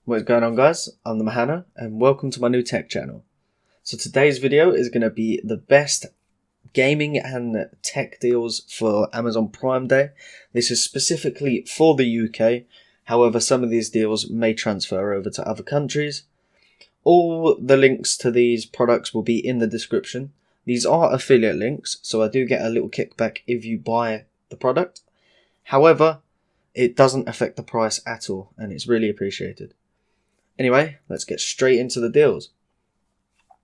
What is going on, guys? I'm the Mahano and welcome to my new tech channel. So today's video is going to be the best gaming and tech deals for Amazon Prime Day. This is specifically for the UK, however some of these deals may transfer over to other countries. All the links to these products will be in the description. These are affiliate links, so I do get a little kickback if you buy the product. However, it doesn't affect the price at all and it's really appreciated. Anyway, let's get straight into the deals.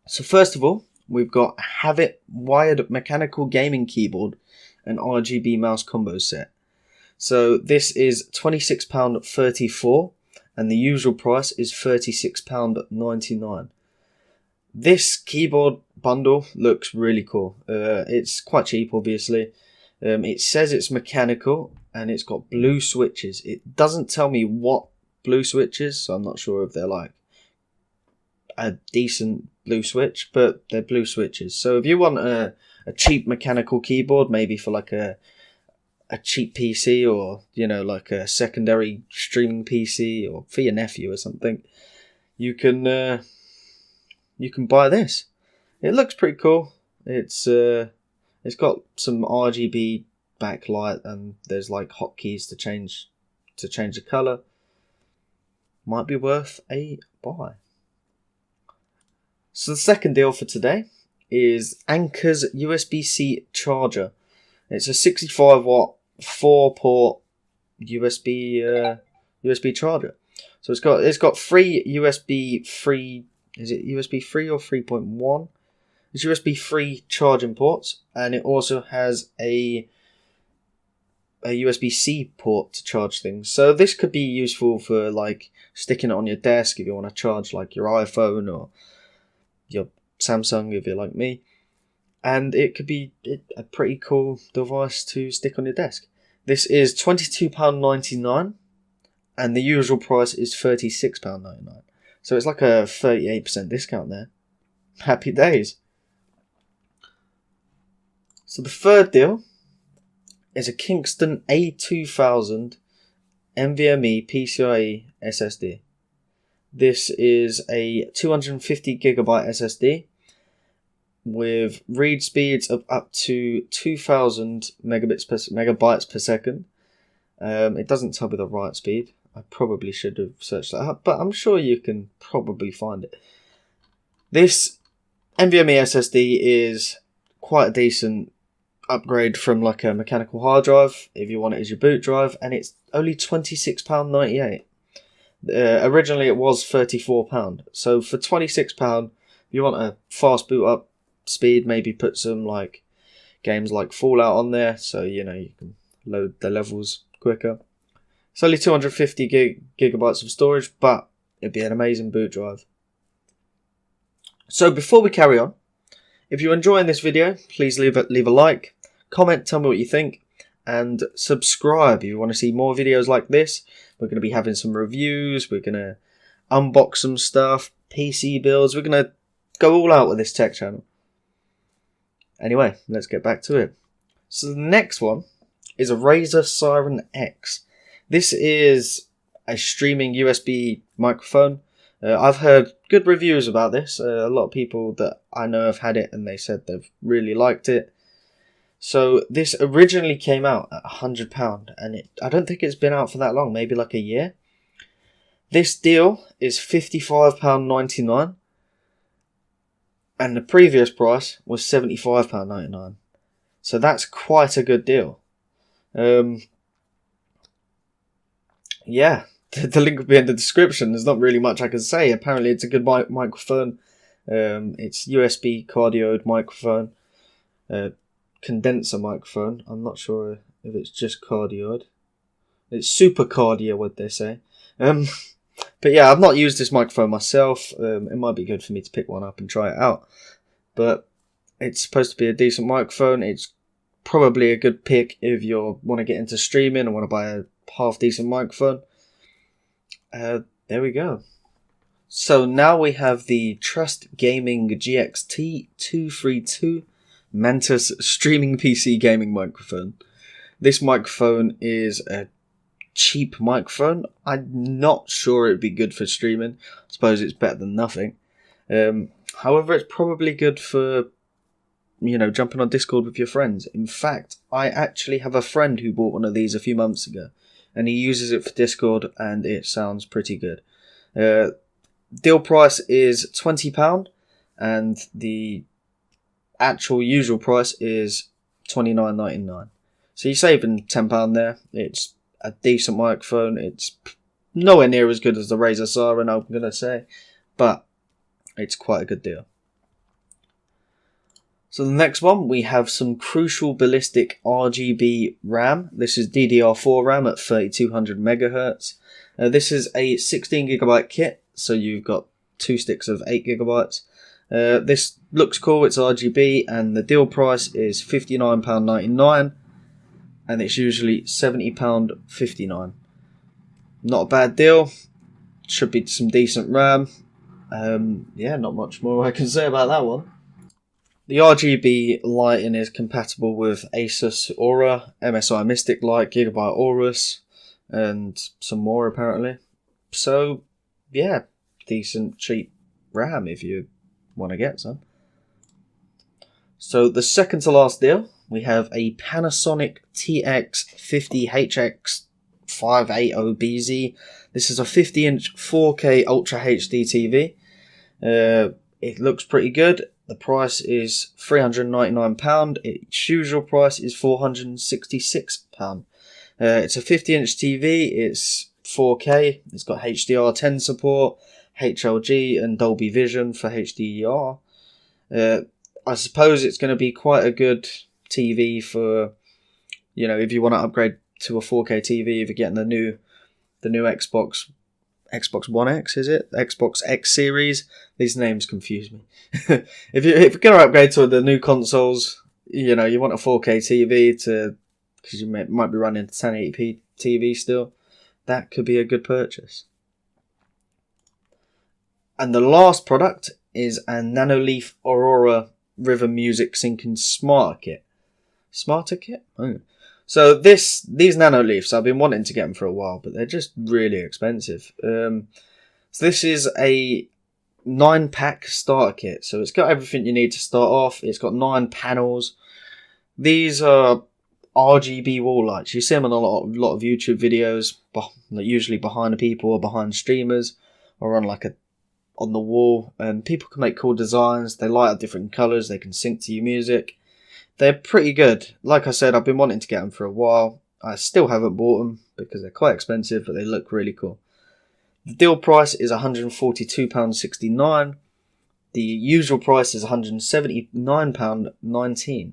So first of all, we've got Have It wired mechanical gaming keyboard and RGB mouse combo set. So this is £26.34 and the usual price is £36.99. This keyboard bundle looks really cool. It's quite cheap, obviously. It says it's mechanical and it's got blue switches. It doesn't tell me what blue switches, so I'm not sure if they're like a decent blue switch, but they're blue switches. So if you want a cheap mechanical keyboard, maybe for like a cheap PC, or you know, like a secondary streaming PC, or for your nephew or something, you can buy this. It looks pretty cool. It's got some RGB backlight and there's like hotkeys to change the color. Might be worth a buy. So the second deal for today is Anker's USB-C charger. It's a 65 watt 4-port USB charger. So it's got three USB 3. Is it USB 3 or 3.1? It's USB 3 charging ports, and it also has a USB-C port to charge things. So this could be useful for like sticking it on your desk if you want to charge like your iPhone or your Samsung if you're like me. And it could be a pretty cool device to stick on your desk. This is £22.99 and the usual price is £36.99. So it's like a 38% discount there. Happy days. So the third deal is a Kingston A2000 Nvme Pcie SSD. This is a 250GB SSD with read speeds of up to 2000 megabytes per second. It doesn't tell me the write speed. I probably should have searched that up, but I'm sure you can probably find it. This Nvme SSD is quite a decent upgrade from like a mechanical hard drive if you want it as your boot drive, and it's only £26.98. Originally it was £34, so for £26 if you want a fast boot up speed, maybe put some like games like Fallout on there, so you know you can load the levels quicker. It's only 250 gigabytes of storage, but it'd be an amazing boot drive. So before we carry on, if you're enjoying this video, please leave a like, comment, tell me what you think, and subscribe if you want to see more videos like this. We're going to be having some reviews, we're going to unbox some stuff, PC builds, we're going to go all out with this tech channel. Anyway, let's get back to it. So the next one is a Razer Siren X. This is a streaming USB microphone. I've heard good reviews about this. A lot of people that I know have had it and they said they've really liked it. So this originally came out at £100 and I don't think it's been out for that long, maybe like a year. This deal is £55.99 and the previous price was £75.99. So that's quite a good deal. Yeah. The link will be in the description. There's not really much I can say. Apparently it's a good microphone. It's USB cardioid microphone. Condenser microphone. I'm not sure if it's just cardioid. It's super cardio, what they say. But yeah, I've not used this microphone myself. It might be good for me to pick one up and try it out. But it's supposed to be a decent microphone. It's probably a good pick if you want to get into streaming and want to buy a half decent microphone. There we go. So now we have the Trust Gaming GXT232 Mantis streaming PC gaming microphone. This microphone is a cheap microphone. I'm not sure it'd be good for streaming. I suppose it's better than nothing. However, it's probably good for, you know, jumping on Discord with your friends. In fact, I actually have a friend who bought one of these a few months ago, and he uses it for Discord, and it sounds pretty good. Deal price is £20, and the actual usual price is $29.99. So you're saving £10 there. It's a decent microphone. It's nowhere near as good as the Razer Siren, I'm going to say, but it's quite a good deal. So the next one, we have some Crucial Ballistic Rgb Ram. This is Ddr4 Ram at 3200 megahertz. This is a 16GB kit, so you've got 2 sticks of 8GB. This looks cool, it's RGB, and the deal price is £59.99, and it's usually £70.59. Not a bad deal. Should be some decent RAM. Yeah, not much more I can say about that one. The RGB lighting is compatible with Asus Aurora, MSI Mystic Light, Gigabyte Aorus, and some more apparently. So, yeah, decent cheap RAM if you want to get some. So the second to last deal, we have a Panasonic TX50HX580BZ. This is a 50-inch 4K Ultra HD TV. It looks pretty good. The price is £399. Its usual price is £466. It's a 50-inch TV. It's 4K. It's got HDR10 support, HLG, and Dolby Vision for HDR. I suppose it's going to be quite a good TV for, you know, if you want to upgrade to a 4K TV, if you're getting the new Xbox One X, is it? Xbox X series. These names confuse me. If you're going to upgrade to the new consoles, you know, you want a 4K TV because you might be running 1080p TV still. That could be a good purchase. And the last product is a Nanoleaf Aurora Rhythm Music Syncing Smarter Kit. Smarter Kit? Oh. So these Nanoleafs, I've been wanting to get them for a while, but they're just really expensive. So this is a 9-pack starter kit. So it's got everything you need to start off. It's got 9 panels. These are RGB wall lights. You see them on a lot of YouTube videos, usually behind people or behind streamers, or on on the wall. And people can make cool designs. They light up different colours. They can sync to your music. They're pretty good. Like I said, I've been wanting to get them for a while. I still haven't bought them because they're quite expensive, but they look really cool. The deal price is £142.69. The usual price is £179.19.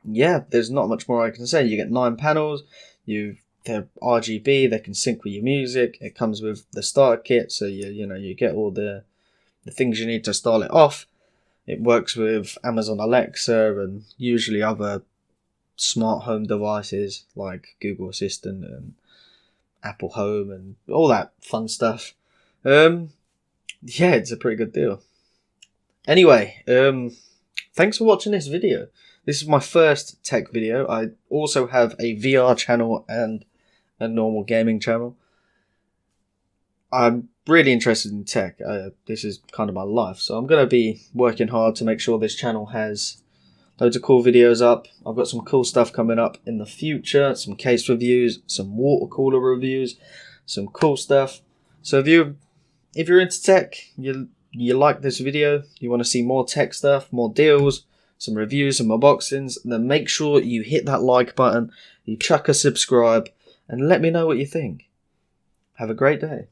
Yeah, there's not much more I can say. You get 9 panels. They're RGB. They can sync with your music. It comes with the starter kit, so you get all the things you need to start it off. It works with Amazon Alexa and usually other smart home devices like Google Assistant and Apple Home and all that fun stuff. Yeah, it's a pretty good deal. Anyway, thanks for watching this video. This is my first tech video. I also have a VR channel and a normal gaming channel. I'm really interested in tech. This is kind of my life, so I'm going to be working hard to make sure this channel has loads of cool videos up. I've got some cool stuff coming up in the future, some case reviews, some water cooler reviews, some cool stuff. So if you're into tech, you like this video, you want to see more tech stuff, more deals, some reviews, some unboxings, then make sure you hit that like button, you chuck a subscribe, and let me know what you think. Have a great day.